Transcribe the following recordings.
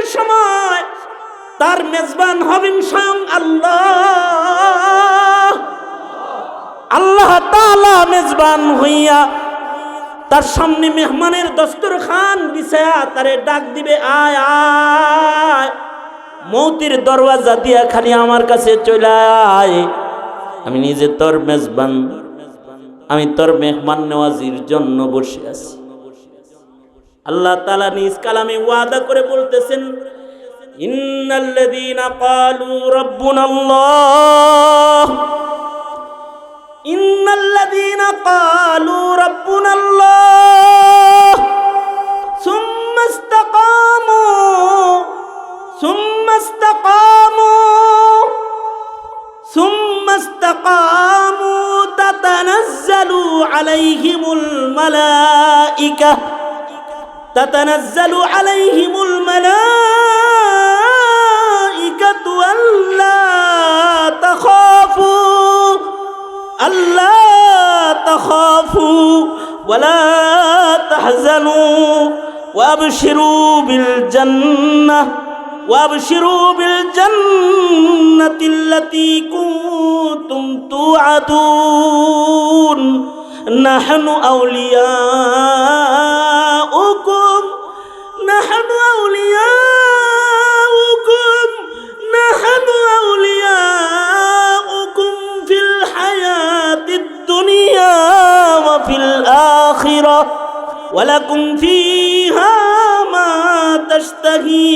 মেহমানের সময় তার মেজবান হবেন স্বয়ং আল্লাহ। আল্লাহ তাআলা মেজবান হইয়া তার সামনে মেহমানের দস্তরখান বিছায়া তারে ডাক দিবে, আয় আয়, মৌতের দরওয়াজা দিয়া খালি আমার কাছে চলে আয়, আমি নিজে তোর মেজবান, আমি তোর মেহমান নেওয়াজির জন্য বসে আছি। আল্লাহ তাআলা নিজ কালামে ওয়াদা করে বলতেছেন, ইন্নাল্লাযীনা ক্বালু রাব্বুনাল্লাহ, ইন্নাল্লাযীনা ক্বালু রাব্বুনাল্লাহ সুম্মা ইসতাকামু সুম্মা ইসতাকামু সুম্মা ইসতাকামু তাতানাজ্জালু আলাইহিমুল মালাইকা تتنزل عليهم الملائكة ألا تخافوا ولا تحزنوا وأبشروا بالجنة التي كنتم توعدون نحن أولياؤكم في الحياة الدنيا وفي الآخرة ولكم فيها ما تشتهي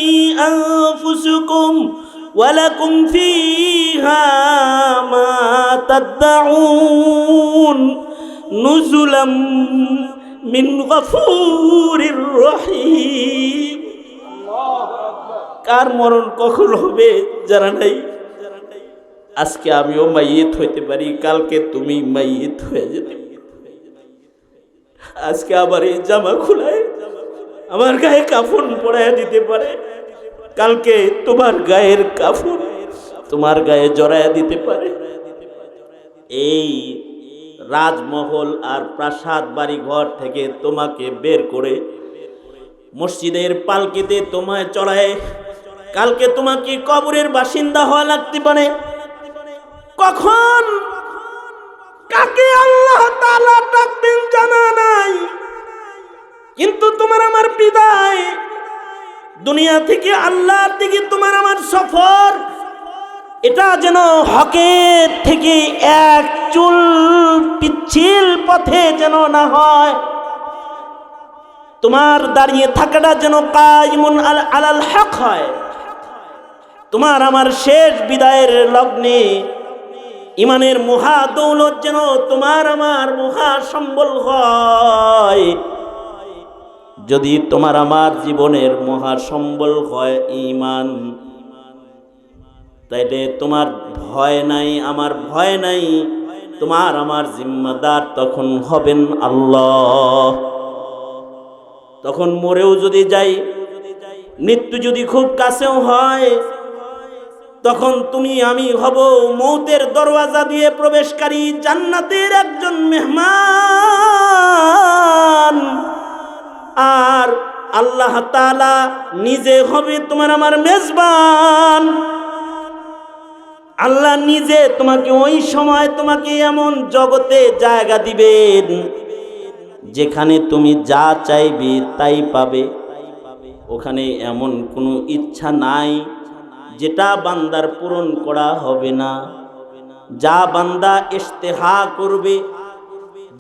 أنفسكم ولكم فيها ما تدعون نزلا من غفور رحيم। কার মরণ কখন হবে জানা নাই। আজকে আমিও মাইয়িত হইতে পারি, কালকে তুমি মাইয়িত হয়ে যেতে। আজকে আবার এই জামা খুলায় আমার গায়ে কাফন পরাইয়া দিতে পারে, কালকে তোমার গায়ের কাফন তোমার গায়ে জড়াইয়া দিতে পারে। এই রাজমহল আর প্রাসাদ বাড়ি ঘর থেকে তোমাকে বের করে মসজিদের পালকিতে তোমায় চড়ায় কালকে তোমাকে কবরের বাসিন্দা হওয়া লাগতে পারে। কখন কাকে আল্লাহ তাআলা ডাকবেন জানা নাই, কিন্তু তোমার আমার বিদায়, দুনিয়া থেকে আল্লাহর দিকে তোমার আমার সফর, এটা যেন হকের থেকে এক চুল পিচ্ছিল পথে যেন না হয়। তোমার দাঁড়িয়ে থাকাটা যেন কায়িমুন আলাল হক হয়। তোমার আমার শেষ বিদায়ের লগ্নে ইমানের মহা দৌলত যেন তোমার আমার মহা সম্বল হয়। যদি তোমার আমার জীবনের মহা সম্বল হয় ঈমান, তাইলে তোমার ভয় নাই, আমার ভয় নাই, তোমার আমার জিম্মাদার তখন হবেন আল্লাহ। তখন মরেও যদি যাই, মৃত্যু যদি খুব কাছেও হয়, তখন তুমি আমি হব মৌতের দরওয়াজা দিয়ে প্রবেশকারী জান্নাতের একজন মেহমান। আর আল্লাহ তাআলা নিজে হবে তোমার আমার মেজবান। আল্লাহ নিজে তোমাকে ওই সময় তোমাকে এমন জগতে জায়গা দিবেন যেখানে তুমি যা চাইবে তাই পাবে। ওখানে এমন কোনো ইচ্ছা নাই যেটা বান্দার পূরণ করা হবে না। যা বান্দা ইশতেহা করবে,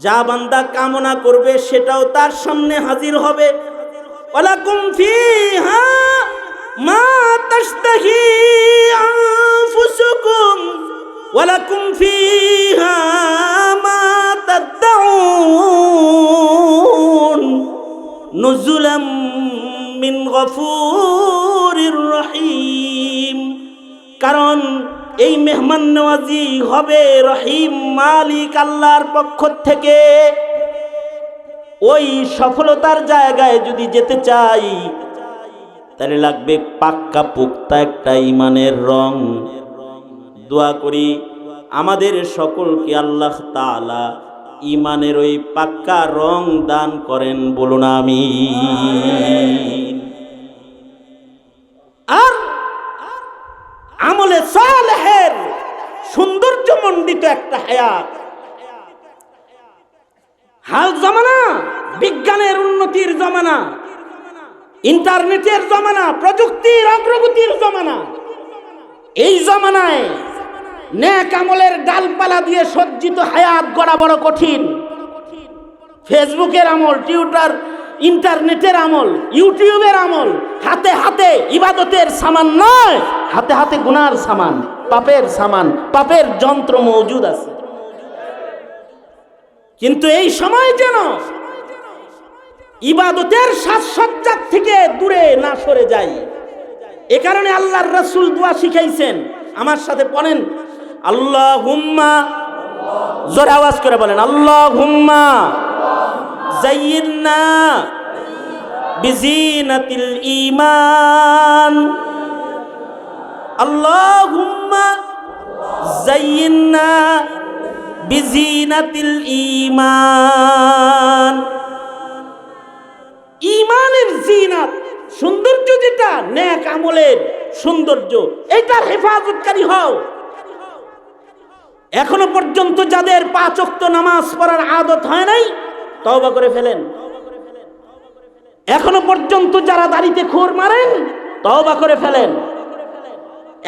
যা বান্দা কামনা করবে, সেটাও তার সামনে হাজির হবে। ওয়ালাকুম ফিহা মা তাশতাহি আনফুসুকুম ওয়ালাকুম ফিহা মা তাদউন নুজুলাম মিন গফুরির রহিম। কারণ এই মেহমান নওয়াজি হবে রহিম মালিক আল্লাহর পক্ষ থেকে। ওই সফলতার জায়গায় যদি যেতে চাই, তাহলে লাগবে পাক্কা পুক্তা একটা ইমানের রং। দোয়া করি আমাদের সকলকে আল্লাহ তাআলা ইমানের ওই পাক্কা রং দান করেন, বলুন আমিন। আমলে সালেহের সৌন্দর্যমণ্ডিত একটা হায়াত। হাল জামানা বিজ্ঞানের উন্নতির জামানা, ইন্টারনেটের জামানা, প্রযুক্তির অগ্রগতির জামানা। এই জামানায় নেক আমলের ডালপালা দিয়ে সজ্জিত হায়াত গড়া বড় কঠিন। ফেসবুকের আমল, টুইটার, ইন্টারনেটের আমল, ইউটিউবের আমল, হাতে হাতে ইবাদতের সামান নয়, হাতে হাতে গুনার সামান, পাপের সামান, পাপের যন্ত্র মজুদ আছে। কিন্তু এই সময় যেন ইবাদতের সাজসজ্জার থেকে দূরে না সরে যাই। এ কারণে আল্লাহর রাসূল দোয়া শিখাইছেন, আমার সাথে পড়েন, আল্লাহুম্মা, জোরে আওয়াজ করে বলেন, আল্লাহুম্মা যায়্যিননা বিজিনাতিল ঈমান, আল্লাহুম্মা যায়্যিননা বিজিনাতিল ঈমান। ঈমানের জিনাত, সৌন্দর্য যেটা, নেক আমলের সৌন্দর্য, এটার হেফাজতকারী হও। এখনো পর্যন্ত যাদের 5 ওয়াক্ত নামাজ পড়ার আদত হয় নাই, তওবা করে ফেলেন। এখনো পর্যন্ত যারা দাড়িতে খুর মারেন, তওবা করে ফেলেন।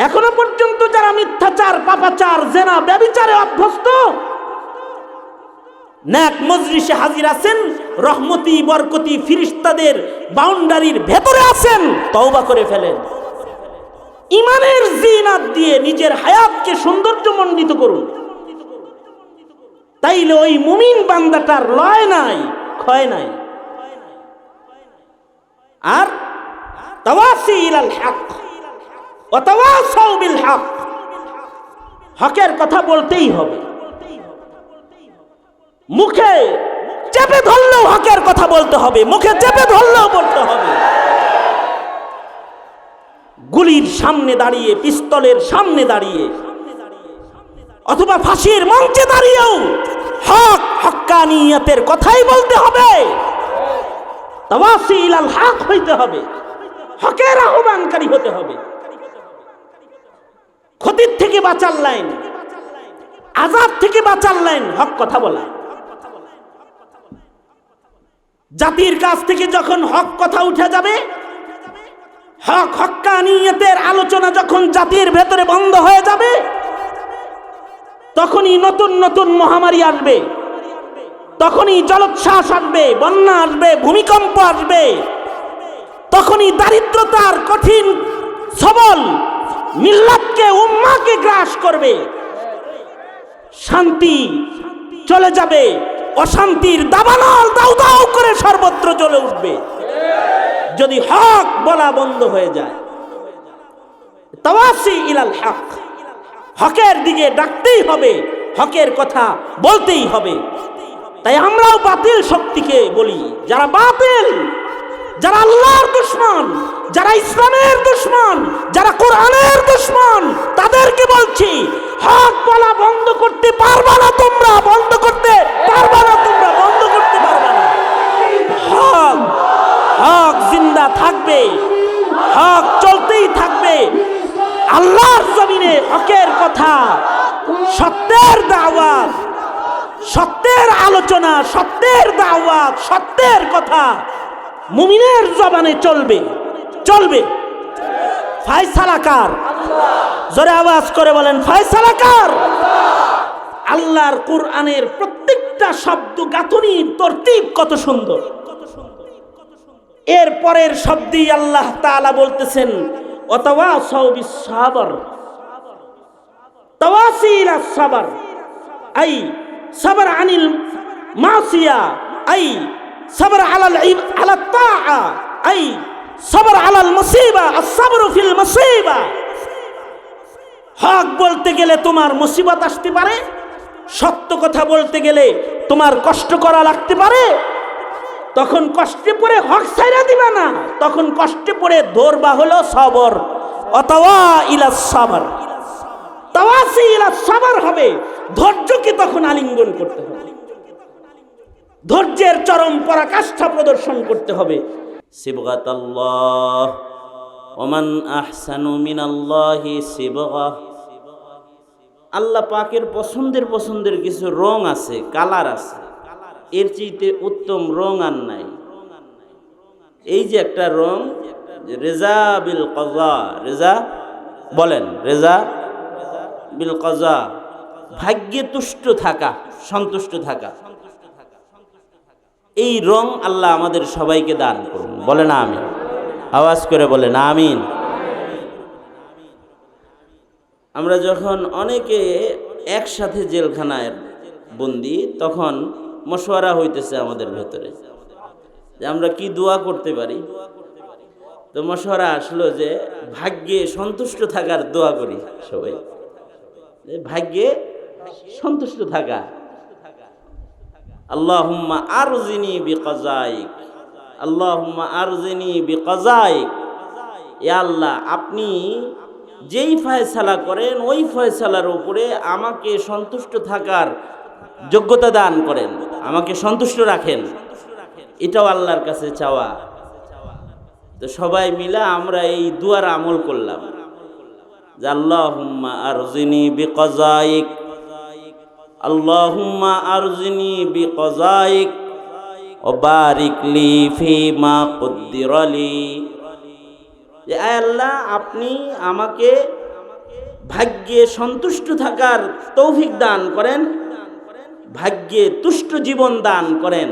এখনো পর্যন্ত যারা মিথ্যাচার, পাপাচার, জেনা, ব্যভিচারে অভ্যস্ত, নেক মজলিসে হাজির আছেন, রহমতি বরকতি ফিরিস্তাদের বাউন্ডারির ভেতরে আছেন, তওবা করে ফেলেন। ঈমানের জিনাত দিয়ে নিজের হায়াতকে সৌন্দর্যমণ্ডিত করুন। তাইলে ওই মুমিন বান্দাটার লয় নাই, ক্ষয় নাই। আর তাওয়াসি ইলাল হক ওয়া তাওয়াসাউ বিল হক, হকের কথা বলতেই হবে। মুখে চেপে ধরলেও হকের কথা বলতে হবে, মুখে চেপে ধরলেও বলতে হবে। গুলির সামনে দাঁড়িয়ে, পিস্তলের সামনে দাঁড়িয়ে, অথবা ফাঁসির মঞ্চে দাঁড়িয়েও হক, হক্কানিয়তের কথাই বলতে হবে। তাওয়াসি ইলাল হক হইতে হবে, হকের আহ্বানকারী হতে হবে। ক্ষতির থেকে বাঁচার লাইন, আযাব থেকে বাঁচার লাইন হক কথা বলা। জাতির কাছ থেকে যখন হক কথা উঠে যাবে, হক, হক্কানিয়তের আলোচনা যখন জাতির ভেতরে বন্ধ হয়ে যাবে, তখনই নতুন নতুন মহামারী আসবে, তখনই জলোচ্ছ্বাস আসবে, বন্যা আসবে, ভূমিকম্প আসবে, তখনই দারিদ্রতার কঠিন সবল মিল্লাতকে, উম্মাহকে গ্রাস করবে। শান্তি চলে যাবে, অশান্তির দাবানল দাউ দাউ করে সর্বত্র জ্বলে উঠবে যদি হক বলা বন্ধ হয়ে যায়। তাওয়াসি ইলাল হক, হকের দিকে ডাকতেই হবে, হকের কথা বলতেই হবে। তাই আমরাও বাতিল শক্তিকে বলি, যারা বাতিল, যারা আল্লাহর দুশমন, যারা ইসলামের দুশমন, যারা কোরআনের দুশমন, তাদেরকে বলছি, হক বলা বন্ধ করতে পারবা না তোমরা, বন্ধ করতে পারবা না তোমরা, বন্ধ করতে পারবা না। হক, হক জিন্দা থাকবে, হক চলতেই থাকবে। আল্লাহর জমিনে হকের কথা, সত্যের দাওয়াত, সত্যের আলোচনা, সত্যের দাওয়াত, সত্যের কথা মুমিনের জবানে চলবে, চলবে। ফয়সালা কার? জোরে আওয়াজ করে বলেন, ফয়সালা কার? আল্লাহর কোরআনের প্রত্যেকটা শব্দ গাঁথনির তরতিব কত সুন্দর। এর পরের শব্দেই আল্লাহ তাআলা বলতেছেন, ওয়াতাওয়াসাউ বিস সাবর, তাওয়াসি ইলা সাবর, আই সাবর আনিল মাসিয়া, আই সাবর আলা তাআ, আই সাবর আলাল মুসিবা, আস-সাবরু ফিল মুসিবা। হক বলতে গেলে তোমার মুসিবত আসতে পারে, সত্য কথা বলতে গেলে তোমার কষ্ট করা লাগতে পারে, তখন কষ্টে পড়ে হক ছাইরা দিবা না, তখন কষ্টে পড়ে ধরবা হলো সবর। অতাওয়া ইলা সাবর, তাওয়াসি ইলা সাবর হবে, ধৈর্যকে তখন আলিঙ্গন করতে হবে, ধৈর্যের চরম পরাকাষ্ঠা প্রদর্শন করতে হবে। সিবগাতাল্লাহ ওমান আহসানু মিনাল্লাহি সিবগা, আল্লাহ পাকের পছন্দের কিছু রং আছে, কালার আছে, এর চাইতে উত্তম রং আর নাই। এই যে একটা রং, রেজা বিল কজা, রেজা বলেন, রেজা বিল কজা, ভাগ্যে তুষ্ট থাকা, সন্তুষ্ট থাকা, এই রং আল্লাহ আমাদের সবাইকে দান করুন। বলেন আমিন, আওয়াজ করে বলেন আমিন। আমরা যখন অনেকে একসাথে জেলখানায় বন্দি, তখন মশওয়ারা হইতেছে আমাদের ভেতরে যে আমরা কি দোয়া করতে পারি। তো মশওয়ারা আসলো যে ভাগ্যে সন্তুষ্ট থাকার দোয়া করি সবাই, ভাগ্যে সন্তুষ্ট থাকা। আল্লাহুম্মা আরজিনি বিকাযাইক, আল্লাহুম্মা আরজিনি বিকাযাইক, ইয়া আল্লাহ আপনি যেই ফয়সালা করেন ওই ফয়সালার উপরে আমাকে সন্তুষ্ট থাকার যোগ্যতা দান করেন, আমাকে সন্তুষ্ট রাখেন। এটাও আল্লাহর কাছে চাওয়া। তো সবাই মিলে আমরা এই দুয়ার আমল করলাম যে আল্লাহুম্মা আরজিনি বিকাযাইক, আল্লাহুম্মা আরজিনি বিকাযাইক ওয়া বারিক লি ফীমা কুদ্দিরা লি, যে আয় আল্লাহ আপনি আমাকে ভাগ্যে সন্তুষ্ট থাকার তৌফিক দান করেন, ভাগ্যে তুষ্ট জীবন দান করেন,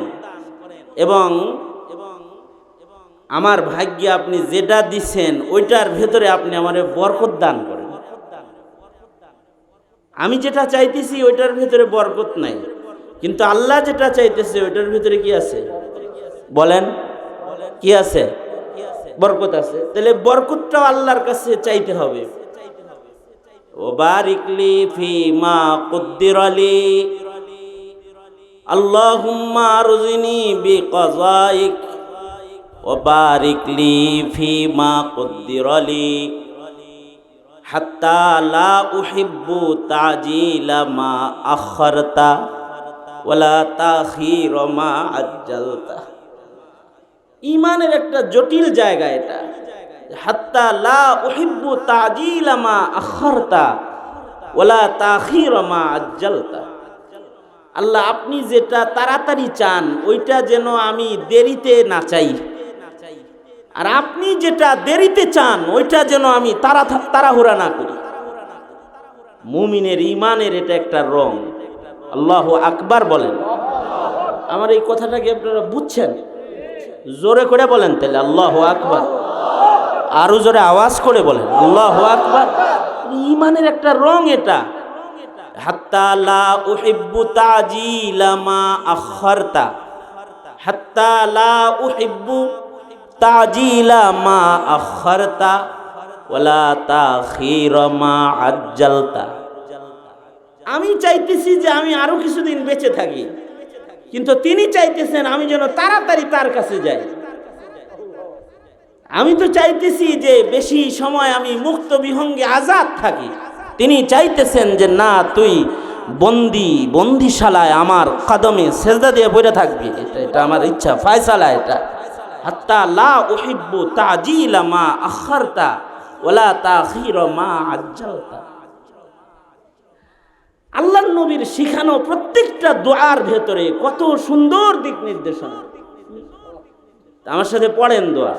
এবং আমার ভাগ্যে আপনি যেটা দিছেন ওইটার ভেতরে আপনি আমারে বরকত দান করেন। আমি যেটা চাইতেছি ওইটার ভেতরে বরকত নাই, কিন্তু আল্লাহ যেটা চাইতেছে ওইটার ভেতরে কি আছে বলেন, কি আছে? বরকত আছে। তাহলে বরকতটাও আল্লাহর কাছে চাইতে হবে। ও বারিক লি ফীমা কুদ্দিরা লি, আল্লাহুম্মা আরজিনি বিকাযাইক ওয়া বারিক লি ফীমা কুদ্দিরা লি হাত্তা লা উহিব্বু তাজিলা মা আখারতা ওয়ালা তাখিরা মা আজ্জালতা। ঈমানের একটা জটিল জায়গা এটা, হাত্তা লা উহিব্বু তাজিলা মা আখারতা ওয়ালা তাখিরা মা আজ্জালতা। আল্লাহ আপনি যেটা তাড়াতাড়ি চান ওইটা যেন আমি দেরিতে না চাই, আর আপনি যেটা দেরিতে চান ওইটা যেন আমি তাড়াহুড়া না করি। মুমিনের ঈমানের এটা একটা রং। আল্লাহু আকবার বলেন। আমার এই কথাটাকে আপনারা বুঝছেন? জোরে করে বলেন তাহলে আল্লাহু আকবার, আরো জোরে আওয়াজ করে বলেন আল্লাহু আকবার। ঈমানের একটা রং এটা। হাত্তা লা উহিব্বু তাজিলা মা আখারতা, হাত্তা লা উহিব্বু তাজিলা মা আখারতা ওয়ালা তাখিরা মা আজ্জালতা। আমি চাইতেছি যে আমি আরো কিছুদিন বেঁচে থাকি, কিন্তু তিনি চাইতেছেন আমি যেন তাড়াতাড়ি তার কাছে যাই। আমি তো চাইতেছি যে বেশি সময় আমি মুক্ত বিহঙ্গে আজাদ থাকি, তিনি চাইতেছেন যে না তুই বন্দিশালায় আমার কদমে সেজদা দিয়ে পড়ে থাকবি। এটা আমার ইচ্ছা, ফয়সালা এটা। হাত্তা লা উহিব্বু তাজিলা মা আখারতা ওয়ালা তাখিরা মা আজ্জালতা। আল্লাহর নবীর শিখানো প্রত্যেকটা দোয়ার ভেতরে কত সুন্দর দিক নির্দেশনা। আমার সাথে পড়েন দোয়া,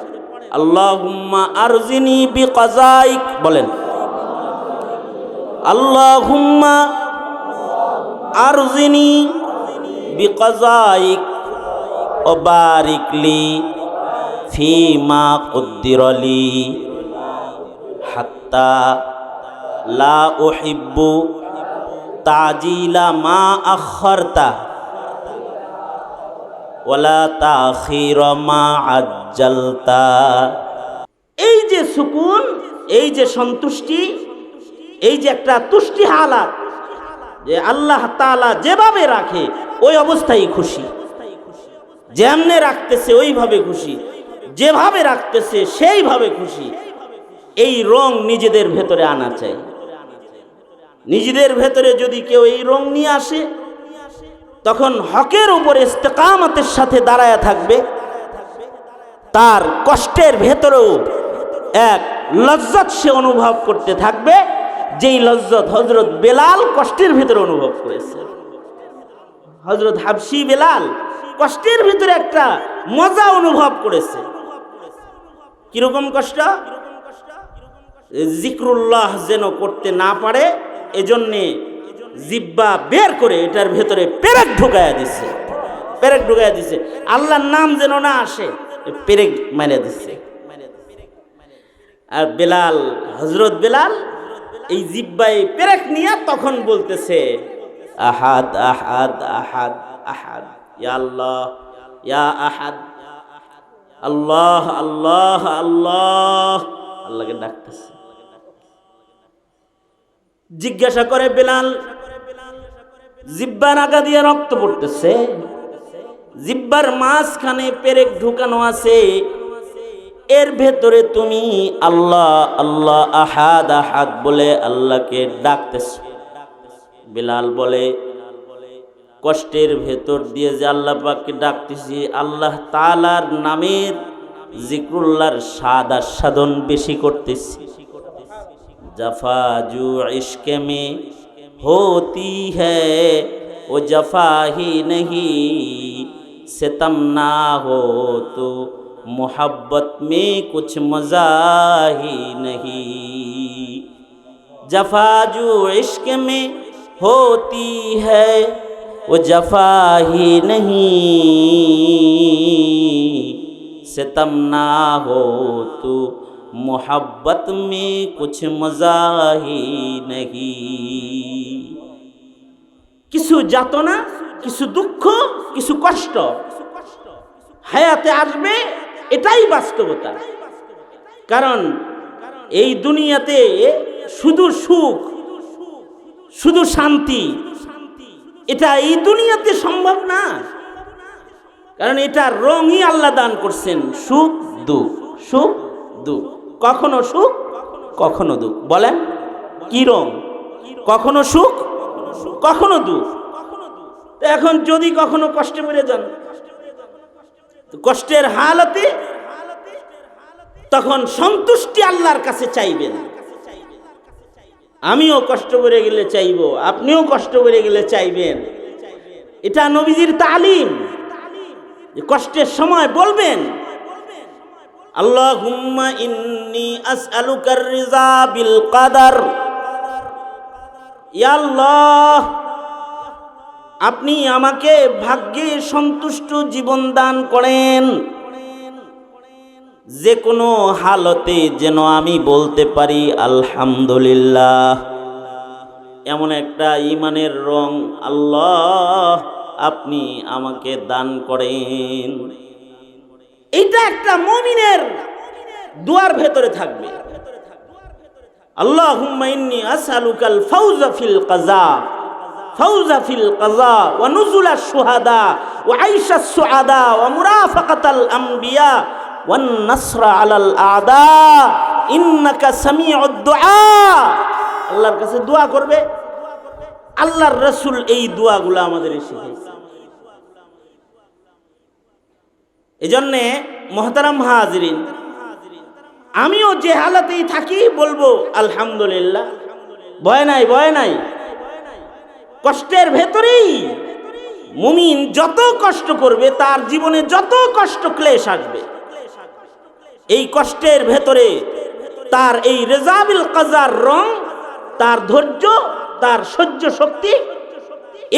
আল্লাহুম্মা আরজিনি বিকাযাইক, বলেন আল্লাহুম্মা আরজিনি বিকাযাইক ওয়া বারিক লি ফীমা কুদ্দিরা লি হাত্তা লা উহিব্বু তাজিলা মা আখারতা ওয়ালা তাখিরা মা আজ্জালতা। এই যে সুকুন, এই যে সন্তুষ্টি, এই যে একটা তুষ্টি হালাত, যে আল্লাহ তাআলা যেভাবে রাখে ওই অবস্থায় খুশি, যেমনে রাখতেছে ওইভাবে খুশি, যেভাবে রাখতেছে সেইভাবে খুশি। এই রং নিজেদের ভেতরে আনা চাই। নিজেদের ভেতরে যদি কেউ এই রং নিয়ে আসে, তখন হকের উপরে ইস্তেকামতের সাথে দাঁড়ায় থাকবে। তার কষ্টের ভেতরেও এক লজ্জত সে অনুভব করতে থাকবে, যেই লজ্জত হযরত বেলাল কষ্টের ভিতরে অনুভব করেছে। হযরত হাবশী বেলাল কষ্টের ভিতরে একটা মজা অনুভব করেছে। কিরকম কষ্ট? জিক্রুল্লাহ যেন করতে না পারে, এজন্যে জিব্বা বের করে এটার ভেতরে পেরেক ঢুকাইয়া দিচ্ছে, পেরেক ঢুকাইয়া দিচ্ছে, আল্লাহর নাম যেন না আসে, পেরেক মেরে দিচ্ছে। আর বেলাল, হযরত বেলাল এই জিব্বায় পেরেক নিয়ে তখন বলতেছে আহাদ আহাদ আহাদ আহাদ, ইয়া আল্লাহ ইয়া আহাদ, আল্লাহ আল্লাহ আল্লাহ, আল্লাহকে ডাকতেছে। জিজ্ঞাসা করে বেলাল, জিব্বার আগা দিয়ে রক্ত পড়তেছে, জিব্বার মাঝখানে পেরেক ঢুকানো আছে, এর ভেতরে তুমি আল্লাহ আল্লাহ আহাদ আহাদ বলে আল্লাহকে ডাকতেছ। বেলাল বলে, কষ্টের ভেতর দিয়ে যে আল্লাহ পাককে ডাকতেছি, আল্লাহ তাআলার নামের জিক্রুল্লাহর স্বাদ আস্বাদন বেশি করতেছি। जफा जो इश्क में होती है वो जफा ही नहीं, सितम ना हो तो मोहब्बत में कुछ मज़ा ही नहीं। जफा जो इश्क में होती है वो जफा ही नहीं, सितम ना हो तो मोहब्बत में कुछ मजा ही नहीं। কিছু যাতনা, কিছু দুঃখ, কিছু কষ্ট হায়াতে আসবে, এটাই বাস্তবতা। কারণ এই দুনিয়াতে শুধু সুখ, শুধু শান্তি, এটা এই দুনিয়াতে সম্ভব না। কারণ এটা রঙই আল্লাহ দান করছেন, সুখ দুঃখ, সুখ দুঃখ, কখনো সুখ কখনো দুঃখ। বলেন কি রং? কখনো সুখ কখনো দুঃখ। তো এখন যদি কখনো কষ্টে পড়ে যান, কষ্টের হালতে তখন সন্তুষ্টি আল্লাহর কাছে চাইবেন। আমিও কষ্ট করে গেলে চাইব, আপনিও কষ্ট করে গেলে চাইবেন। এটা নবীজির তালিম। কষ্টের সময় বলবেন, আল্লাহুম্মা ইন্নী আসআলুকার রিজা বিল কদর, ইয়া আল্লাহ আপনি আমাকে ভাগ্যে সন্তুষ্ট জীবন দান করেন, যে কোনো হালতে যেন আমি বলতে পারি আলহামদুলিল্লাহ। এমন একটা ঈমানের রং আল্লাহ আপনি আমাকে দান করেন। এইটা একটা মুমিনের দুয়ার ভেতরে থাকবে। আল্লাহুম্মা ইন্নী আসআলুকাল ফাওজা ফিল কাযা, ফাওজা ফিল কাযা ওয়া নুজুলাশ শুহাদা ওয়া আইশাস সুআদা ওয়া মুরাফাকাতাল আমবিয়া ওয়ান নাসরা আলাল আ'দা ইন্নাকা সামিউদ দুআ। আল্লাহর কাছে দোয়া করবে। আল্লাহর রাসূল এই দোয়াগুলো আমাদের শিখিয়েছে। এজন্যে মুহতারাম হাজিরিন, আমিও যে হালাতেই থাকি বলবো আলহামদুলিল্লাহ। ভয় নাই, ভয় নাই। কষ্টের ভেতরেই মুমিন যত কষ্ট করবে, তার জীবনে যত কষ্ট ক্লেশ আসবে, এই কষ্টের ভেতরে তার এই রিজা বিল কাযার রং, তার ধৈর্য, তার সহ্য শক্তি,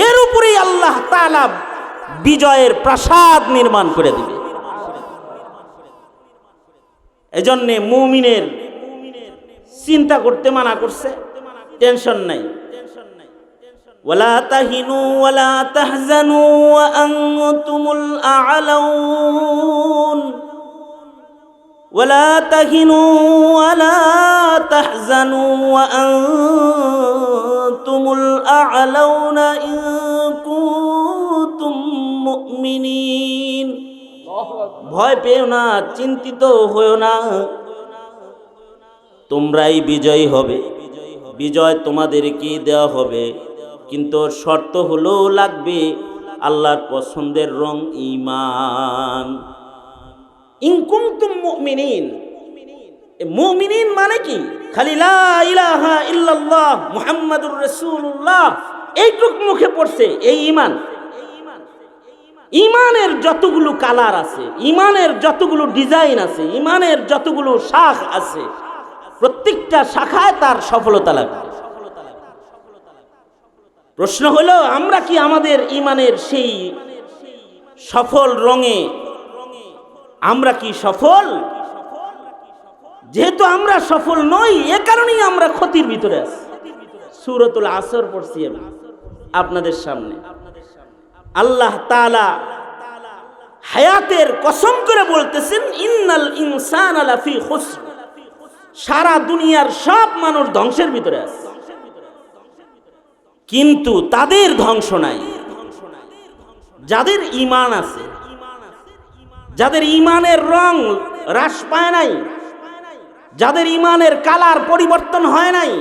এর উপরেই আল্লাহ তাআলা বিজয়ের প্রাসাদ নির্মাণ করে দিবে। এজন্যে মুমিনের চিন্তা করতে মানা করছে, টেনশন নাই। ওয়ালা তাহিনু ওয়ালা তাহজানু ওয়া আনতুমুল আ'লাউন, ওয়ালা তাহিনু ওয়ালা তাহজানু ওয়া আনতুমুল আ'লাউনা ইন কুনতুম মুমিনিন। ভয় পেও না, চিন্তিত হয়েও না, তোমরাই বিজয়ী হবে। বিজয় তোমাদেরকে দেওয়া হবে, কিন্তু শর্ত হলো লাগবে আল্লাহর পছন্দের রং ঈমান। ইন কুনতুম মুমিনিন, মুমিনিন মানে কি? খালি লা ইলাহা ইল্লাল্লাহ মুহাম্মাদুর রাসূলুল্লাহ এইটুক মুখে পড়ছে এই ঈমান। ঈমানের যতগুলো কালার আছে, ঈমানের যতগুলো ডিজাইন আছে, ঈমানের যতগুলো শাখ আছে, প্রত্যেকটা শাখায় তার সফলতা লাগবে। প্রশ্ন হলো, আমরা কি আমাদের ঈমানের সেই সফল রঙে আমরা কি সফল? যেহেতু আমরা সফল নই, এ কারণেই আমরা ক্ষতির ভিতরে আছি। সূরাতুল আসর পড়ছি আমি আপনাদের সামনে। আল্লাহ তাআলা হায়াতের কসম করে বলতেছেন, ইন্নাল ইনসানা লাফি খুসর। সারা দুনিয়ার সব মানুষ ধ্বংসের ভিতরে আছে, কিন্তু তাদের ধ্বংস নাই যাদের ঈমান আছে, যাদের ঈমানের রং হ্রাস পায় নাই, যাদের ঈমানের কালার পরিবর্তন হয় নাই,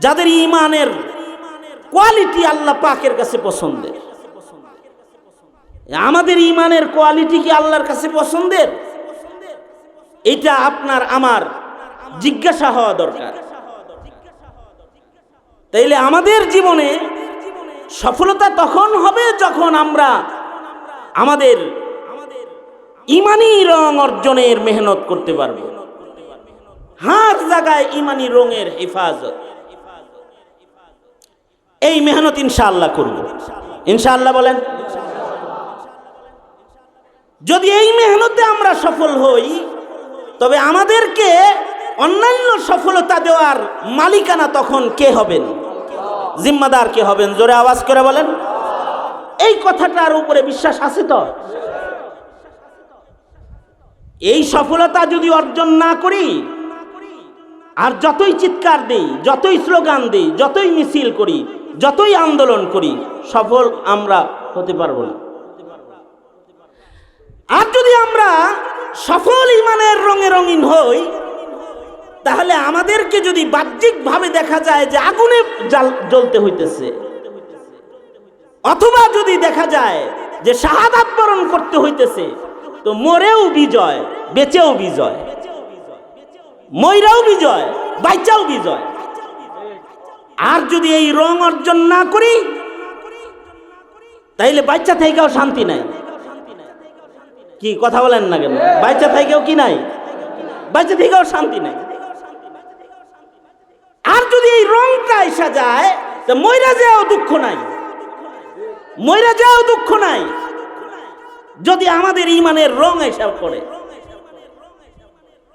যাদের ঈমানের কোয়ালিটি আল্লাহ পাকের কাছে পছন্দের। আমাদের ঈমানের কোয়ালিটি কি আল্লাহর কাছে পছন্দের? এটা আপনার আমার জিজ্ঞাসা হওয়া দরকার। তাইলে আমাদের জীবনে সফলতা তখন হবে যখন আমরা আমাদের ঈমানি রং অর্জনের মেহনত করতে পারবো। হার জায়গায় ঈমানি রঙের হেফাজত, এই মেহনত ইনশাআল্লাহ করব। ইনশাআল্লাহ বলেন। যদি এই মেহনতে আমরা সফল হই, তবে আমাদেরকে অন্যান্য সফলতা দেওয়ার মালিকানা তখন কে হবেন? জিম্মাদার কে হবেন? জোরে আওয়াজ করে বলেন। এই কথাটার উপরে বিশ্বাস আছে তো? এই সফলতা যদি অর্জন না করি, আর যতই চিৎকার দেই, যতই স্লোগান দেই, যতই মিছিল করি, যতই আন্দোলন করি, সফল আমরা হতে পারবো না। আর যদি আমরা সফল ঈমানের রঙে রঙিন হই, তাহলে আমাদেরকে যদি বাহ্যিকভাবে দেখা যায় যে আগুনে জ্বলতে হইতেছে, অথবা যদি দেখা যায় যে শাহাদাত বরণ করতে হইতেছে, তো মরেও বিজয়, বেঁচেও বিজয়, মইরাও বিজয়, বাইচাও বিজয়। আর যদি এই রং অর্জন না করি, তাইলে বাচ্চা থেকেও শান্তি নাই। কি কথা বলেন না কেন? বাচ্চা থেকেও কি নাই? বাচ্চা থেকেও শান্তি নাই। আর যদি এই রংটা এসে যায়, তো মইরা যাও দুঃখ নাই, মইরা যাও দুঃখ নাই। যদি আমাদের ঈমানের রং এসে পড়ে,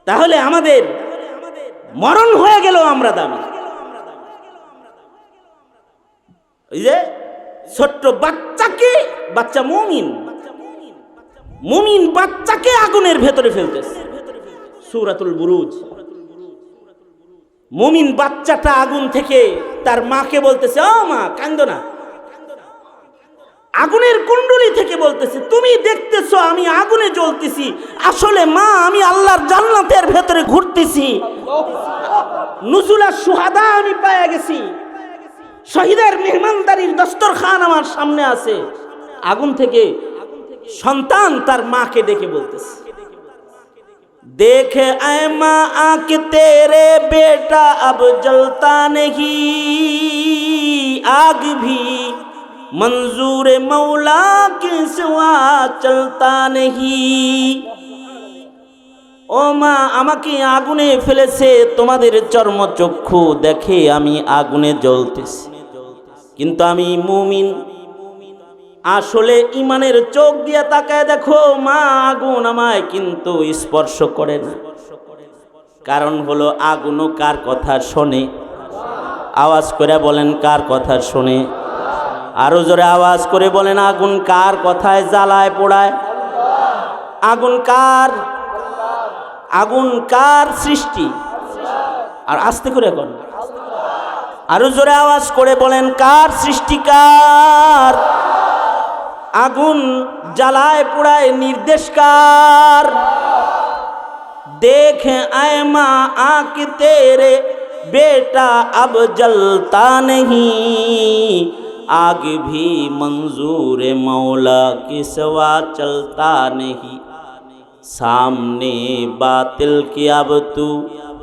তাহলে আমাদের মরণ হয়ে গেল আমরা দামি। ওই যে ছোট্ট বাচ্চাকে, বাচ্চা মুমিন বাচ্চাকে আগুনের ভেতরে ফেলতেছে। সূরাতুল বুরুজ। মুমিন বাচ্চাটা আগুন থেকে তার মাকে বলতেছে, ও মা কান্দো না। আগুনের কুণ্ডলী থেকে বলতেছে, তুমি দেখতেছো আমি আগুনে জ্বলতেছি, আসলে মা আমি আল্লাহর জান্নাতের ভেতরে ঘুরতেছি। নুজুলাস শুহাদা আমি পেয়ে গেছি, শহীদের মেহমানদারির দস্তরখান আমার সামনে আছে। আগুন থেকে সন্তান তার মাকে ডেকে বলতেছে, देखे ऐ माँ आँख तेरे बेटा अब जलता नहीं, आग भी मंजूर मौला के सिवा चलता नहीं। ও মা, আমাকে আগুনে ফেলেছে, তোমাদের চর্মচক্ষু দেখে আমি আগুনে জ্বলতেছি, কিন্তু আমি মুমিন। আসলে ঈমানের চোখ দিয়ে তাকায় দেখো মা, আগুন আমায় কিন্তু স্পর্শ করে না। কারণ হলো আগুনও কার কথা শোনে? আওয়াজ করে বলেন, কার কথা শোনে? আরো জোরে আওয়াজ করে বলেন, আগুন কার কথায় জ্বালায় পোড়ায়? আগুন কার? আগুন কার সৃষ্টি? আর আস্তে করে বলেন, আরো জোরে আওয়াজ করে বলেন, কার সৃষ্টিকার? আগুন জ্বালায় পোড়ায় নির্দেশকার। देख ऐ माँ आँख तेरे बेटा अब जलता नहीं, आग भी मंजूर मौला के सिवा चलता नहीं। सामने बातिल की अब तू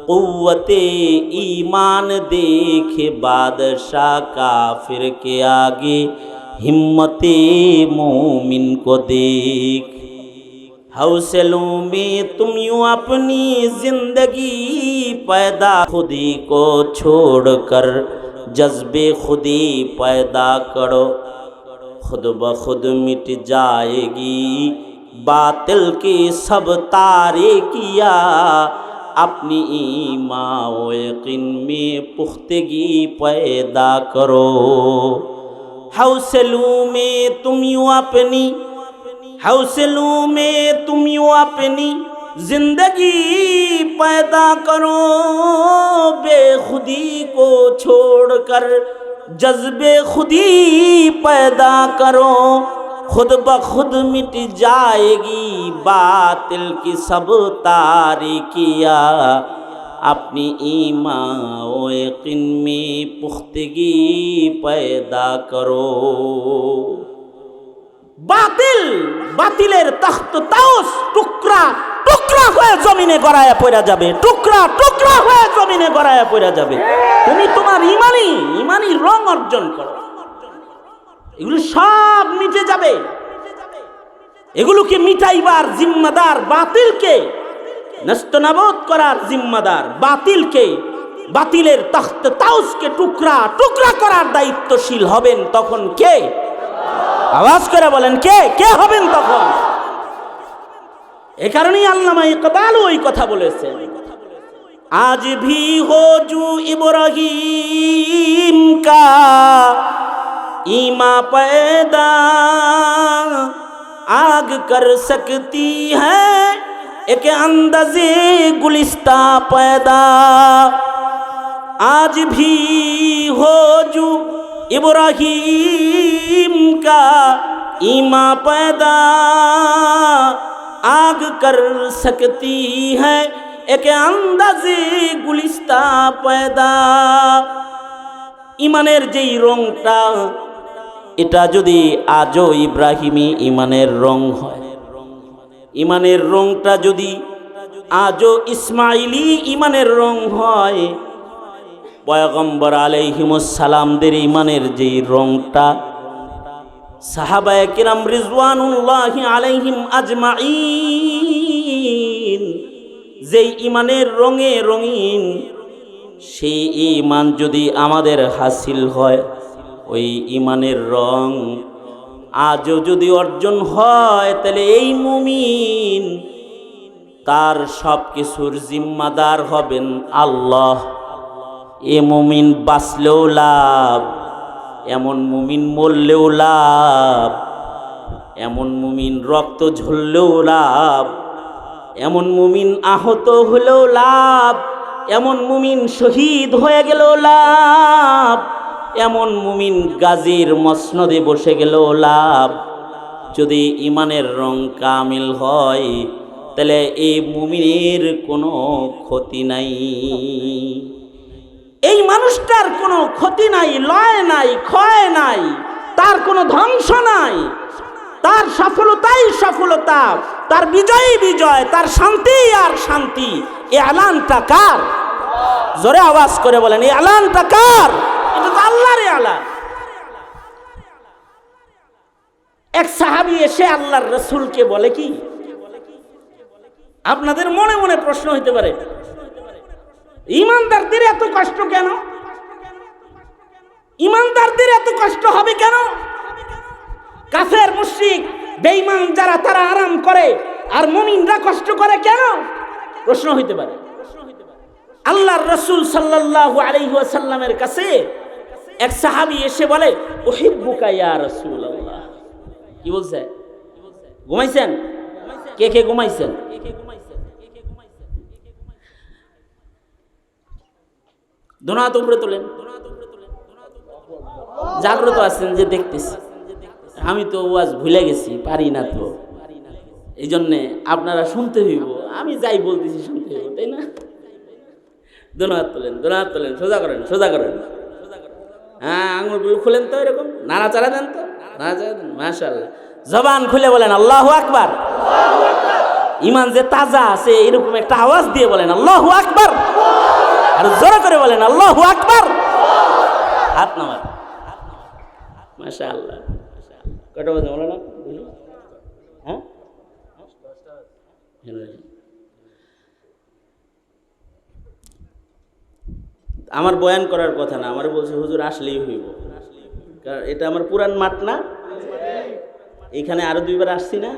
कुव्वते ईमान देखे बादशाह काफिर के आगे हिम्मते मोमिन को देख। हौसलों में तुम यूं अपनी जिंदगी पैदा खुदी को छोड़कर जज्बे खुदी पैदा करो, खुद ब खुद मिट जाएगी बातिल की सब तारे किया, अपनी ईमान व यकीन में पुख्तगी पैदा करो। हौसलों में तुम यूं अपनी जिंदगी पैदा करो, बेखुदी को छोड़कर जज्बे खुदी पैदा करो, खुद ब खुद मिट जाएगी बातिल की सब तारीकिया, अपनी ईमान व यकीन में पुख्तगी पैदा करो। বাতিলের তখ্ত তাউস টুকরা টুকরা হয়ে জমিনে গড়ায়া পড়া যাবে, টুকরা টুকরা হয়ে জমিনে গড়ায়া পড়া যাবে। তুমি তোমার ইমানি রং অর্জন করো, এগুলো সব মিটে যাবে। এগুলোকে মিটাইবার জিম্মাদার বাতিলকে, নস্তনাবুদ করার জিম্মাদার বাতিলকে, বাতিলের তখ্ত তাউসকে টুকরা টুকরা করার দায়িত্বশীল হবেন তখন কে? আওয়াজ করে বলেন কে কে হবেন তখন? এই কারণেই আল্লামা ইকবাল ওই কথা বলেছেন, আজ ভি হো জু ইব্রাহিম কা ईमा पैदा आग कर सकती है एक अंदाज़े गुलिस्ता पैदा। आज भी हो जो इब्राहिम का ईमा पैदा आग कर सकती है एक अंदाज़े गुलिस्ता पैदा। ইমানের যেই রংটা, এটা যদি আজও ইব্রাহিমী ইমানের রং হয়, ইমানের রংটা যদি আজও ইসমাইলি ইমানের রং হয়, পয়গম্বর আলাইহিমুস সালামদের ইমানের যেই রংটা, সাহাবায়ে কিরাম রিজওয়ানুল্লাহি আলাইহিম আজমাইন যেই ইমানের রঙে রঙিন, সেই ঈমান যদি আমাদের হাসিল হয়, ওই ঈমানের রং আজও যদি অর্জন হয়, তাহলে এই মুমিন তার সব কিছুর জিম্মাদার হবেন আল্লাহ। এ মুমিন বাঁচলেও লাভ, এমন মুমিন মরলেও লাভ, এমন মুমিন রক্ত ঝরলেও লাভ, এমন মুমিন আহত হলেও লাভ, এমন মুমিন শহীদ হয়ে গেল লাভ, এমন মুমিন গাজীর মসনদে বসে গেল লাভ। যদি ইমানের রং কামিল হয়, তাহলে এই মুমিনের কোনো ক্ষতি নাই, এই মানুষটার কোনো ক্ষতি নাই, লয় নাই, ক্ষয় নাই, তার কোনো ধ্বংস নাই, তার সফলতাই সফলতা, তার বিজয়ই বিজয়, তার শান্তি আর শান্তি। এই এলানটা কার? জোরে আওয়াজ করে বলেন, এই এলানটা কার? এটা তো আল্লাহর এলান। এক সাহাবী এসে আল্লাহর রাসূলকে বলে কি, আপনাদের মনে মনে প্রশ্ন হইতে পারে, ঈমানদারদের এত কষ্ট কেন? ঈমানদারদের এত কষ্ট হবে কেন? কাফের মুশরিক বেঈমান যারা, তারা আরাম করে, আর মুমিনরা কষ্ট করে কেন? প্রশ্ন হইতে পারে। আল্লাহর রাসূল সাল্লাল্লাহু আলাইহি ওয়াসাল্লামের কাছে এক সাহাবী এসে বলে, উহিব্বুকা ইয়া রাসূলুল্লাহ। কি বলছে? ঘুমাইছেন? কে কে ঘুমাইছেন? দোনা তো উপরে তোলেন, জাগ্রত আছেন যে দেখতেছি। আমি তো ওয়াজ ভুলে গেছি, পারি না তো, এই জন্যে আপনারা শুনতে হইব, আমি যাই বলতেছি শুনতে হইব, তাই না? দোনা তোলেন, দোনা তোলেন, সোজা করেন, সোজা করেন, হ্যাঁ আঙুলগুলো খুলেন তো, এরকম নাড়াচাড়া দেন তো, নাড়াচাড়া দেন, মাশাআল্লাহ। জবান খুলে বলেন আল্লাহু আকবার। ইমান যে তাজা আছে এরকম একটা আওয়াজ দিয়ে বলেন আল্লাহু আকবার, আর জোরে করে বলেন আল্লাহু আকবার। হাত নামান, মাশাআল্লাহ। কয়টা বাজে বলেন না? হ্যাঁ, আমার বয়ান করার কথা না, আমার বলছে হুজুর আসলেই হইব, কারণ এটা আমার পুরান মাঠ না, এখানে আরো 2 বার আসছি না।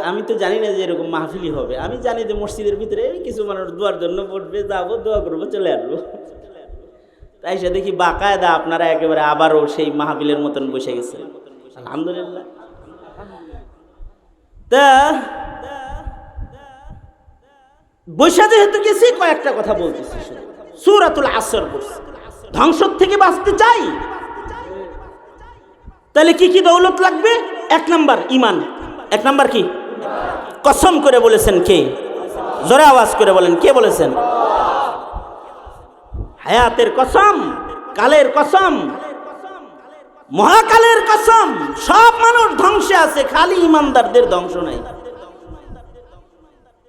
আমি তো জানি না যে এরকম মাহফিলি হবে, আমি জানি যে মসজিদের ভিতরে কিছু মানুষ দোয়ার জন্য বসবে, যাবো দোয়া করবো চলে আসবো। তাই সে দেখি বাকায়দা আপনারা একেবারে আবারও সেই মাহফিলের মতন বসে গেছে, আলহামদুলিল্লাহ। তা বৈশা যেহেতু গেছি কয়েকটা কথা বলতেছি। সূরাতুল আসর পড়ছি, ধ্বংস থেকে বাঁচতে চাই তাহলে কি কি দৌলত লাগবে? 1 নাম্বার ঈমান। 1 নাম্বার কি? কসম করে বলেছেন কে? জোরে আওয়াজ করে বলেন, কে বলেছেন? হায়াতের কসম, কালের কসম, মহাকালের কসম, সব মানুষ ধ্বংসে আছে, খালি ইমানদারদের ধ্বংস নাই।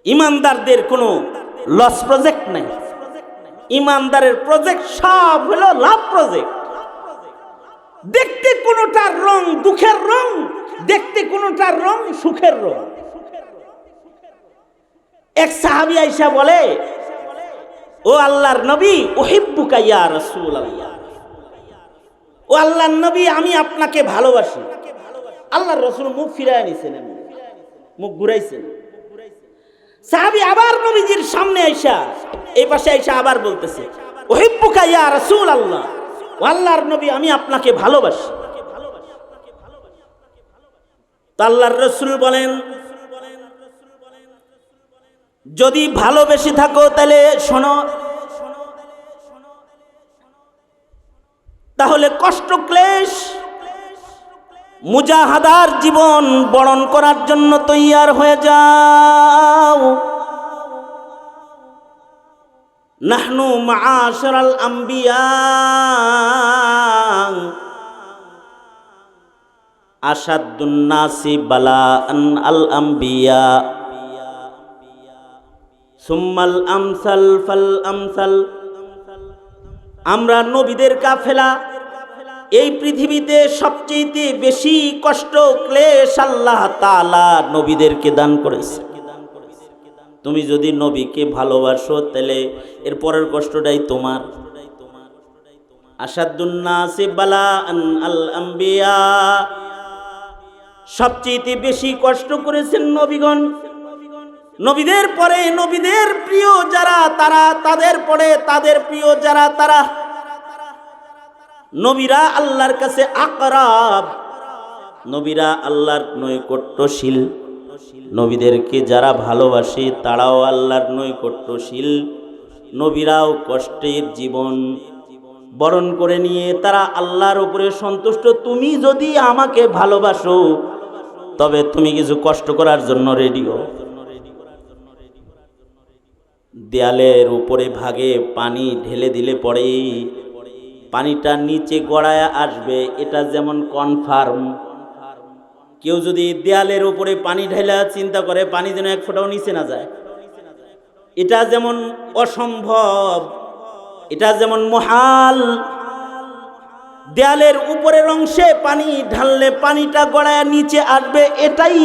ইমানদারদের কোনো লস প্রজেক্ট নাই, ইমানদারের প্রজেক্ট সব হলো লাভ প্রজেক্ট। দেখতে কোনোটার রং দুঃখের রং, দেখতে কোনোটার রং সুখের রং। এক সাহাবী আয়েশা বলে, ও আল্লাহর নবী, উহিব্বুকা ইয়া রাসূলুল্লাহ, ও আল্লাহর নবী আমি আপনাকে ভালোবাসি। আল্লাহর রাসূল মুখ ফিরায় নিছেন, মুখ ঘুরাইছেন। সাহাবী আবার নবীজির সামনে আয়েশা, এই পাশে আয়েশা আবার বলতেছে, উহিব্বুকা ইয়া রাসূলুল্লাহ, ও আল্লাহর নবী আমি আপনাকে ভালোবাসি। তো আল্লাহর রাসূল বলেন, যদি ভালোবেসে থাকো তাহলে শোনো, তাহলে কষ্ট ক্লেশ মুজাহাদার জীবন বরণ করার জন্য তৈয়ার হয়ে যাও। নাহনু মাআশারাল আম্বিয়া আশাদ্দুন নাসি বালাআন আল আম্বিয়া সুম্মাল আমসাল ফাল আমসাল। আমরা নবীদের কাফেলা, এই পৃথিবীতে সবচেয়ে বেশি কষ্ট ক্লেশ আল্লাহ তাআলা নবীদেরকে দান করেছে। তুমি যদি নবীকে ভালোবাসো তাহলে এর পরের কষ্টটাই তোমার। আশাদ্দুন নাসি বালাআন আল আম্বিয়া, সবচেয়ে বেশি কষ্ট করেছেন নবীগণ। নবীদের পরে নবীদের প্রিয় যারা তারা, তাদের পরে তাদের প্রিয় যারা তারা। নবীরা আল্লাহর কাছে আকরাব, নবীরা আল্লাহর নৈকট্যশীল। নবীদেরকে যারা ভালোবাসে তারাও আল্লাহর নৈকট্যশীল। নবীরাও কষ্টের জীবন বরণ করে নিয়ে তারা আল্লাহর উপরে সন্তুষ্ট। তুমি যদি আমাকে ভালোবাসো তবে তুমি কিছু কষ্ট করার জন্য রেডি হও। দেয়ালের উপরে ভাগে পানি ঢেলে দিলে পরে পানিটা নিচে গড়ায় আসবে, এটা যেমন কনফার্ম। কেউ যদি দেয়ালের উপরে পানি ঢেলা চিন্তা করে পানি যেন 1 ফোঁটাও নিচে না যায়, এটা যেমন অসম্ভব, এটা যেমন মহাল। দেয়ালের উপরের অংশে পানি ঢাললে পানিটা গড়ায় নিচে আসবে, এটাই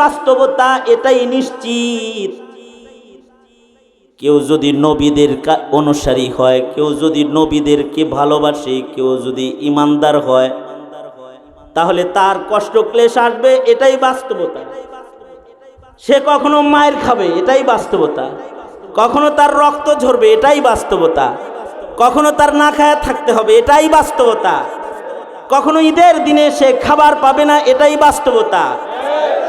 বাস্তবতা, এটাই নিশ্চিত। কেউ যদি নবীদের অনুসারী হয়, কেউ যদি নবীদেরকে ভালোবাসে, কেউ যদি ইমানদার হয়, তাহলে তার কষ্ট ক্লেশ আসবে, এটাই বাস্তবতা। সে কখনো মায়ের খাবে, এটাই বাস্তবতা। কখনো তার রক্ত ঝরবে, এটাই বাস্তবতা। কখনো তার না খায়া থাকতে হবে, এটাই বাস্তবতা। কখনো ঈদের দিনে সে খাবার পাবে না, এটাই বাস্তবতা।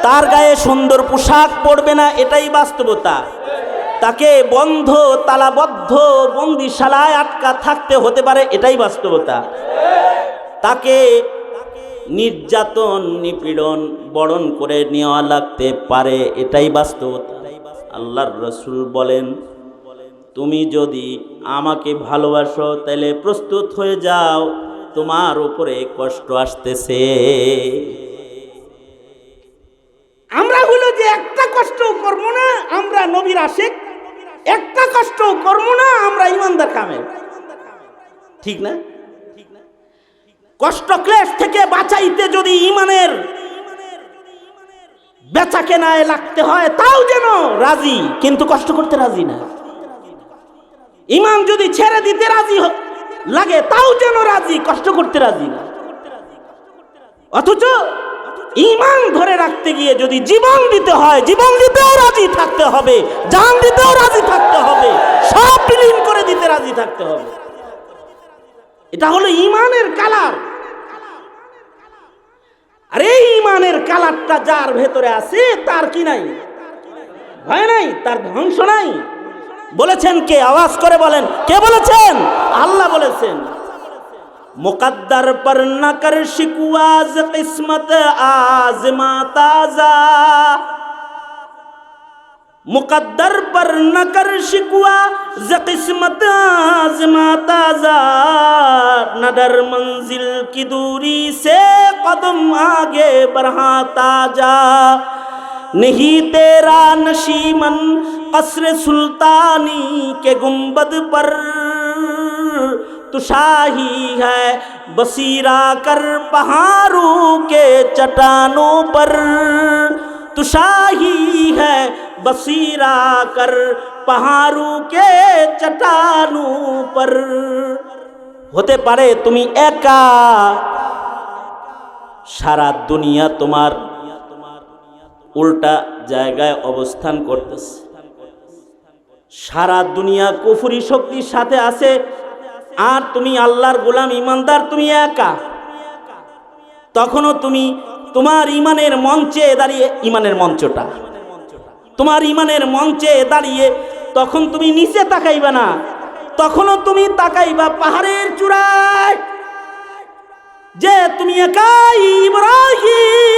তার গায়ে সুন্দর পোশাক পরবে না, এটাই বাস্তবতা। তাকে বন্ধ তালাবদ্ধ বন্দিশালায় আটকা থাকতে হতে পারে, এটাই বাস্তবতা। তাকে নির্যাতন নিপীড়ন বরণ করে নেওয়া লাগতে পারে, এটাই বাস্তবতা। আল্লাহর রাসূল বলেন, তুমি যদি আমাকে ভালোবাসো তাহলে প্রস্তুত হয়ে যাও, তোমার উপরে কষ্ট আসতেছে। আমরা হলো যে একটা কষ্টও করবো না আমরা নবীর আশিক, একটা কষ্টও করবো না আমরা ইমানদার কামেল, ঠিক না? কষ্ট ক্লেশ থেকে বাঁচাইতে যদি ইমানের বেচা কেনায় লাগতে হয় তাও যেন রাজি, কিন্তু কষ্ট করতে রাজি না। ইমান যদি ছেড়ে দিতে রাজি লাগে তাও যেন রাজি, কষ্ট করতে রাজি না। অথচ ইমান ধরে রাখতে গিয়ে যদি জীবন দিতে হয়, জীবন দিতেও রাজি থাকতে হবে, জান দিতেও রাজি থাকতে হবে, সব বিলীন করে দিতে রাজি থাকতে হবে। এটা হলো ইমানের কালার। আর এই ইমানের কালারটা যার ভেতরে আছে তার কি নাই? ভয় নাই, তার ধ্বংস নাই। বলেছেন কে? আওয়াজ করে বলেন, কে বলেছেন? আল্লাহ বলেছেন, मुकद्दर पर न कर शिकवाज किस्मत आज़माता जा, मुकद्दर पर न कर शिकवा ज किस्मत आज़माता जा, न डर मंजिल की दूरी से कदम आगे बढ़ाता जा, नहीं तेरा नशीमन कसर सुल्तानी के गुंबद पर तू शाही है बसीरा कर पहाड़ों के चट्टानों पर, तू शाही है बसीरा कर पहाड़ों के चट्टानों पर। হতে পারে তুমি একা, সারা দুনিয়া তোমার উল্টা জায়গায় অবস্থান করতেছে, সারা দুনিয়া কুফরি শক্তির সাথে আছে, আর তুমি আল্লাহর গোলাম ইমানদার, তুমি একা। তখনও তুমি তোমার ইমানের মঞ্চে দাঁড়িয়ে, ইমানের মঞ্চটা তোমার ইমানের মঞ্চে দাঁড়িয়ে, তখন তুমি নিচে তাকাইবা না, তখনও তুমি তাকাইবা পাহাড়ের চূড়ায়, যে তুমি একাই ইব্রাহিম,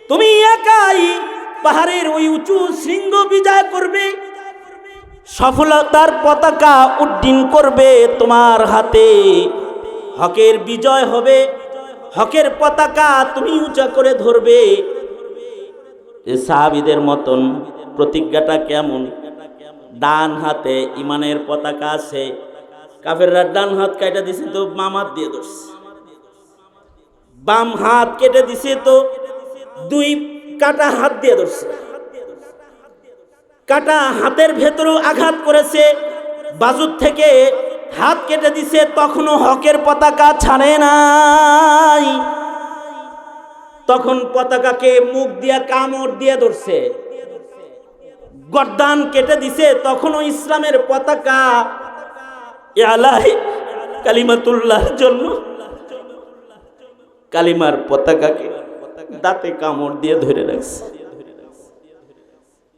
তুমি একাই পাহাড়ের ওই উঁচু শৃঙ্গ বিজয় করবে, সফলতার পতাকা উড্ডীন করবে তোমার হাতে, হকের বিজয় হবে, হকের পতাকা তুমি উঁচা করে ধরবে। সাহাবীদের মতন প্রতিজ্ঞাটা কেমন? ডান হাতে ইমানের পতাকা আছে, কাফেররা ডান হাত কেটে দিছে তো বাম হাত দিয়ে ধরছে, বাম হাত কেটে দিছে তো দুই কাটা হাত দিয়ে ধরছে, কাটা হাতের ভেতরেও আঘাত করেছে, বাজুর থেকে হাত কেটে দিছে, তখনও হকের পতাকা ছাড়ে নাই, তখন পতাকাকে মুখ দিয়া কামড় দিয়ে ধরছে, গর্দান কেটে দিছে, তখনও ইসলামের পতাকা আলাই কালিমাতুল্লাহর জন্য কালিমার পতাকাকে দাঁতে কামড় দিয়ে ধরে রাখছে।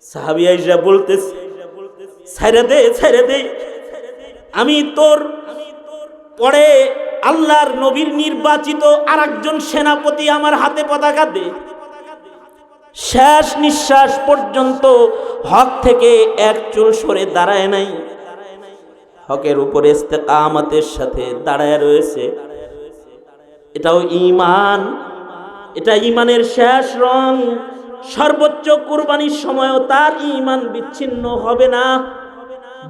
সাহাবী আয়েশা বলতেছে, ছেড়ে দে, ছেড়ে দে, আমি তোর পরে আল্লাহর নবীর নির্বাচিত আরেকজন সেনাপতি আমার হাতে পতাকা দে। শেষ নিঃশ্বাস পর্যন্ত হক থেকে এক চুল সরে দাঁড়ায় নাই, হকের উপরে ইস্তেকামতের সাথে দাঁড়ায় রয়েছে। এটাও ঈমান, এটা ঈমানের শেষ রং। সর্বোচ্চ কুরবানির সময়ও তার ঈমান বিচ্ছিন্ন হবে না।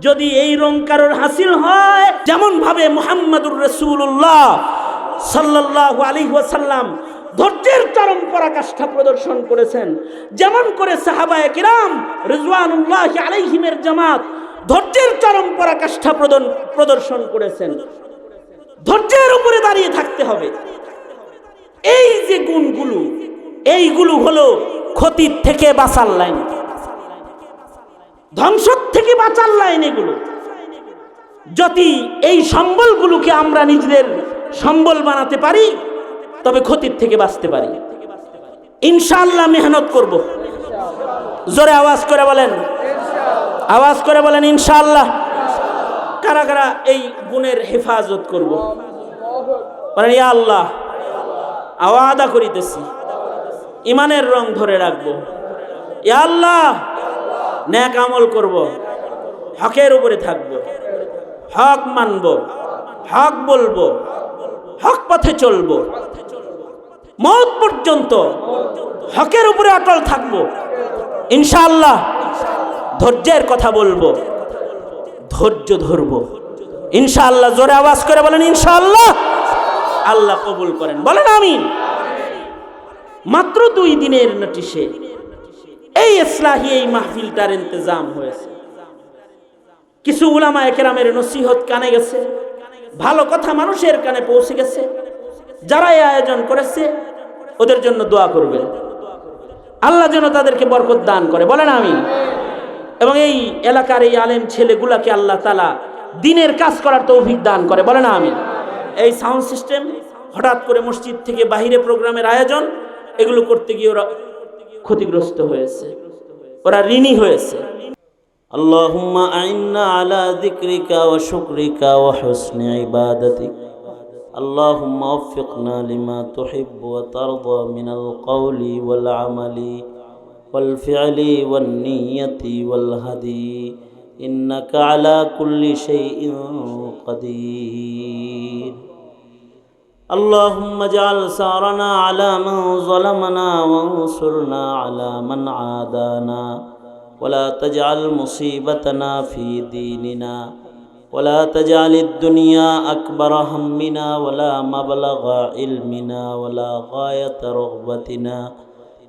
যদি এই রং কারোর হাসিল হয়, যেমন ভাবে মুহাম্মাদুর রাসূলুল্লাহ সাল্লাল্লাহু আলাইহি ওয়াসাল্লাম ধৈর্যের চরম পরাকাষ্ঠা প্রদর্শন করেছেন, যেমন করে সাহাবায়ে কিরাম রিজওয়ানুল্লাহি আলাইহিমের জামাত ধৈর্যের চরম পরাকাষ্ঠা প্রদর্শন করেছেন। ধৈর্যের উপরে দাঁড়িয়ে থাকতে হবে। এই যে গুণগুলো, এইগুলো হলো ক্ষতির থেকে বাঁচার লাইন, ধ্বংস থেকে বাঁচার লাইন। এগুলো যদি এই সম্বলগুলোকে আমরা নিজেদের সম্বল বানাতে পারি, তবে ক্ষতির থেকে বাঁচতে পারি। ইনশাআল্লাহ মেহনত করব। জোরে আওয়াজ করে বলেন, আওয়াজ করে বলেন ইনশাআল্লাহ। কারা কারা এই গুণের হেফাজত করব? বলেন ইয়া আল্লাহ, আওয়াদা করিতেছি ইমানের রং ধরে রাখবো। ইয়া আল্লাহ, নেক আমল করব, হকের উপরে থাকব, হক মানব, হক বলবো, হক পথে চলবো। মওত পর্যন্ত হকের উপরে অটল থাকবো ইনশাআল্লাহ। ধৈর্যের কথা বলবো, ধৈর্য ধরবো ইনশাআল্লাহ। জোরে আওয়াজ করে বলেন ইনশাআল্লাহ। আল্লাহ কবুল করেন, বলেন আমিন। মাত্র 2 দিনের নোটিশে এই ইসলাহি এই মাহফিলটার ইন্তজাম হয়েছে। কিছু উলামায়ে কেরামের নসিহত কানে গেছে, ভালো কথা মানুষের কানে পৌঁছে গেছে। যারা এই আয়োজন করেছে ওদের জন্য দোয়া করবেন, আল্লাহ যেন তাদেরকে বরকত দান করে, বলেন আমিন। এবং এই এলাকার এই আলেম ছেলেগুলাকে আল্লাহ তাআলা দ্বীনের কাজ করার তৌফিক দান করে, বলেন আমিন। এই সাউন্ড সিস্টেম হঠাৎ করে মসজিদ থেকে বাহিরে প্রোগ্রামের আয়োজন, এগুলো করতে গিয়ে ওরা ক্ষতিগ্রস্ত হয়েছে, ওরা ঋণী হয়েছে। আল্লাহুম্মা আইন্না আলা যিকরিকা ওয়া শুকরিকা ওয়া হুসনি ইবাদাতিক। আল্লাহুম্মা ওয়াফফিকনা লিমা তুহিব্বু ওয়া তারদা মিনাল কওলি ওয়াল আমালি ওয়াল ফি'লি ওয়ান নিয়্যাতি ওয়াল হাদি ইন্নাকা আলা কুল্লি শাইইন কাদির। اللهم اجعل ثارنا على من ظلمنا وانصرنا على من عادانا ولا تجعل مصيبتنا في ديننا ولا تجعل الدنيا أكبر همنا ولا مبلغ علمنا ولا غاية رغبتنا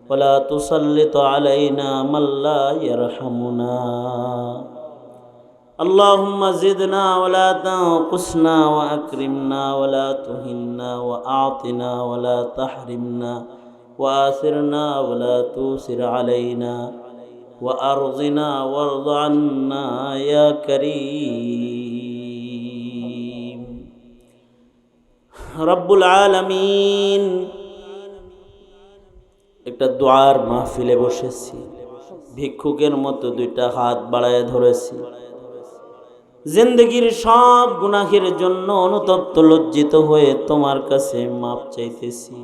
ولا تسلط علينا من لا يرحمنا. اللهم زدنا ولا تنقصنا وأكرمنا ولا تهنا وأعطنا ولا تحرمنا وآثرنا ولا توسر علينا وأرضنا وارض عنا يا كريم. رب العالمين একটা দোয়ার মাহফিলে বসেছি, ভিক্ষুকের মতো 2টা হাত বাড়ায় ধরেছি। জিন্দগির সব গুনাহের জন্য অনুতপ্ত লজ্জিত হয়ে তোমার কাছে মাপ চাইতেছি।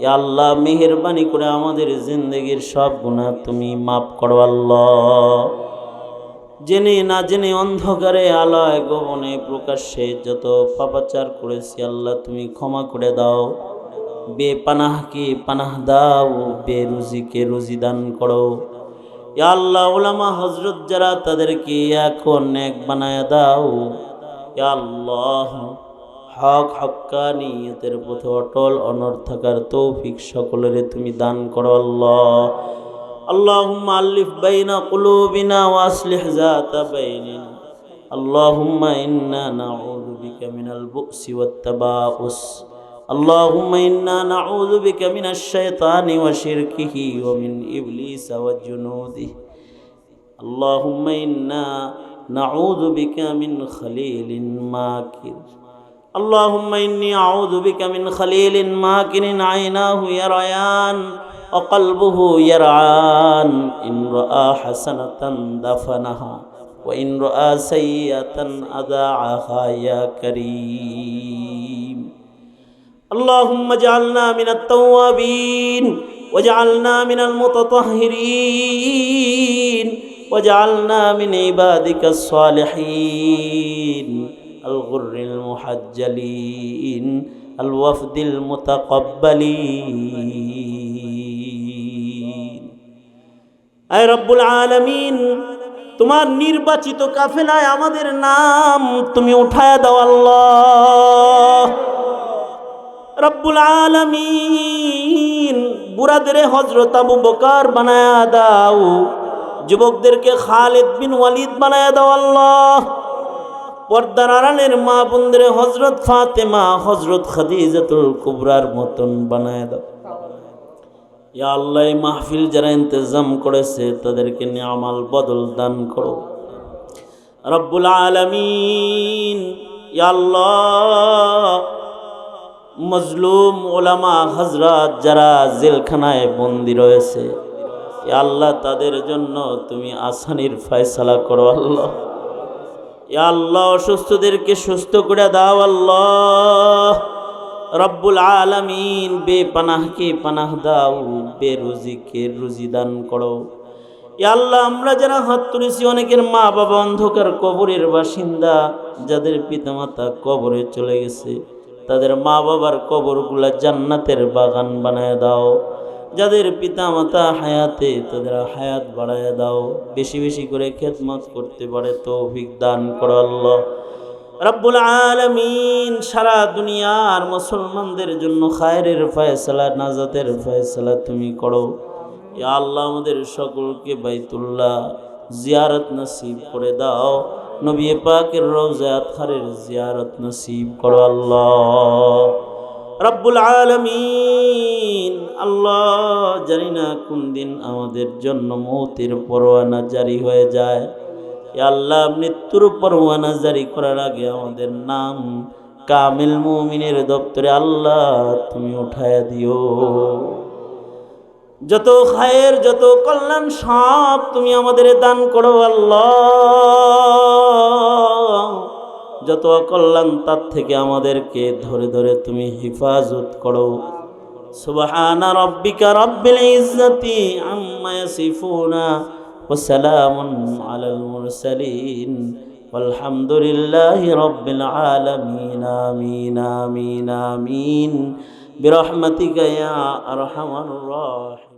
ইয়া আল্লাহ, মেহেরবানি করে আমাদের জিন্দগির সব গুনাহ তুমি মাফ করো আল্লাহ। জেনে না জেনে, অন্ধকারে আলোয় গোপনে প্রকাশ্যে যত পাপাচার করেছি আল্লাহ তুমি ক্ষমা করে দাও। বেপানাহকে পানাহ দাও, বেরুজিকে রুজি দান করো। ইয়া আল্লাহ, উলামা হযরত যারা তাদেরকে এখন নেক বানায়া দাও। ইয়া আল্লাহ, হক হক্কানিয়তের পথে অটল অনড় থাকার তৌফিক সকলের তুমি দান করো আল্লাহ। আল্লাহুম্মা আল্লিফ বাইনা কুলুবিনা ওয়া আসলিহ যাতা বাইনিনা। আল্লাহুম্মা ইন্না নাউযু বিকা মিনাল বু'সি ওয়াত তাবাউস। আল্লাহুম্মা ইন্না নাউযু বিকা মিনাশ শাইতানি ওয়া শিরকিহি ওয়া মিন ইবলিসা ওয়া জুনুদিহি। আল্লাহুম্মা ইন্না নাউযু বিকা মিন খলিলিন মাকির। اللهم إني أعوذ بك من خليل ماكن عيناه يريان وقلبه يرعان إن رأى حسنة دفنها وإن رأى سيئة أذاعها يا كريم. اللهم اجعلنا من التوابين واجعلنا من المتطهرين واجعلنا من عبادك الصالحين الغر المحجلين الوفد المتقبلين. আয় রব্বুল আলামিন, তোমার নির্বাচিত কাফেলায় আমাদের নাম তুমি উঠায় দাও আল্লাহ। রব্বুল আলামিন, বুড়াদের হযরত আবু বকর বানায়া দাও, যুবকদেরকে খালিদ বিন ওয়ালিদ বানায়া দাও আল্লাহ। পর্দার আড়ালের মা বোনদের হযরত ফাতেমা, হযরত খাদিজাতুল কুবরার মতন বানায় দাও। ইয়া আল্লাহ, এই মাহফিল যারা ইন্তজাম করেছে তাদেরকে নিয়ামাল বদল দান করো রব্বুল আলামিন। ইয়া আল্লাহ, মজলুম উলামা হযরত যারা জেলখানায় বন্দী রয়েছে, ইয়া আল্লাহ তাদের জন্য তুমি আসানির ফয়সালা করো আল্লাহ। ইয়া আল্লাহ, অসুস্থদেরকে সুস্থ করে দাও আল্লাহ রব্বুল আলামিন। বেপানাহকে পানাহ দাও, বেরুজিকে রুজি দান করো। ইয়া আল্লাহ, আমরা যারা হাত তুলেছি অনেকের মা বাবা অন্ধকার কবরের বাসিন্দা, যাদের পিতামাতা কবরে চলে গেছে, তাদের মা বাবার কবরগুলা জান্নাতের বাগান বানায় দাও। যাদের পিতা মাতা হায়াতে তাদের হায়াত বাড়ায় দাও, বেশি বেশি করে খেদমত করতে পারে তৌফিক দান করো আল্লাহ রাব্বুল আলামিন। সারা দুনিয়ার মুসলমানদের জন্য খায়রের ফয়সালা, নাজাতের ফয়সালা তুমি করো ইয়া আল্লাহ। আমাদের সকলকে বাইতুল্লাহ জিয়ারত নসিব করে দাও, নবী পাকের রওজা আতহারের জিয়ারত নসিব করো আল্লাহ রাব্বুল আলামিন। আল্লাহ জানি না কোন দিন আমাদের জন্য মৌতের পরোয়ানা জারি হয়ে যায়। ইয়া আল্লাহ মৃত্যুর পরোয়ানা জারি করার আগে আমাদের নাম কামিল মুমিনের দপ্তরে আল্লাহ তুমি উঠায়া দিও। যত খায়ের যত কল্যাণ সব তুমি আমাদের দান করো আল্লাহ। যত অকল্যাণ তার থেকে আমাদেরকে ধরে ধরে তুমি হেফাজত করো। সুবহানা রাব্বিকা রাব্বিল ইজ্জাতি আম্মা ইয়াসিফুনা ওয়া সালামুন আলাল মুরসালিন ওয়ালহামদুলিল্লাহি রাব্বিল আলামিন। আমিন আমিন আমিন বিরহমাতিকা ইয়া আরহামার রাহিমিন।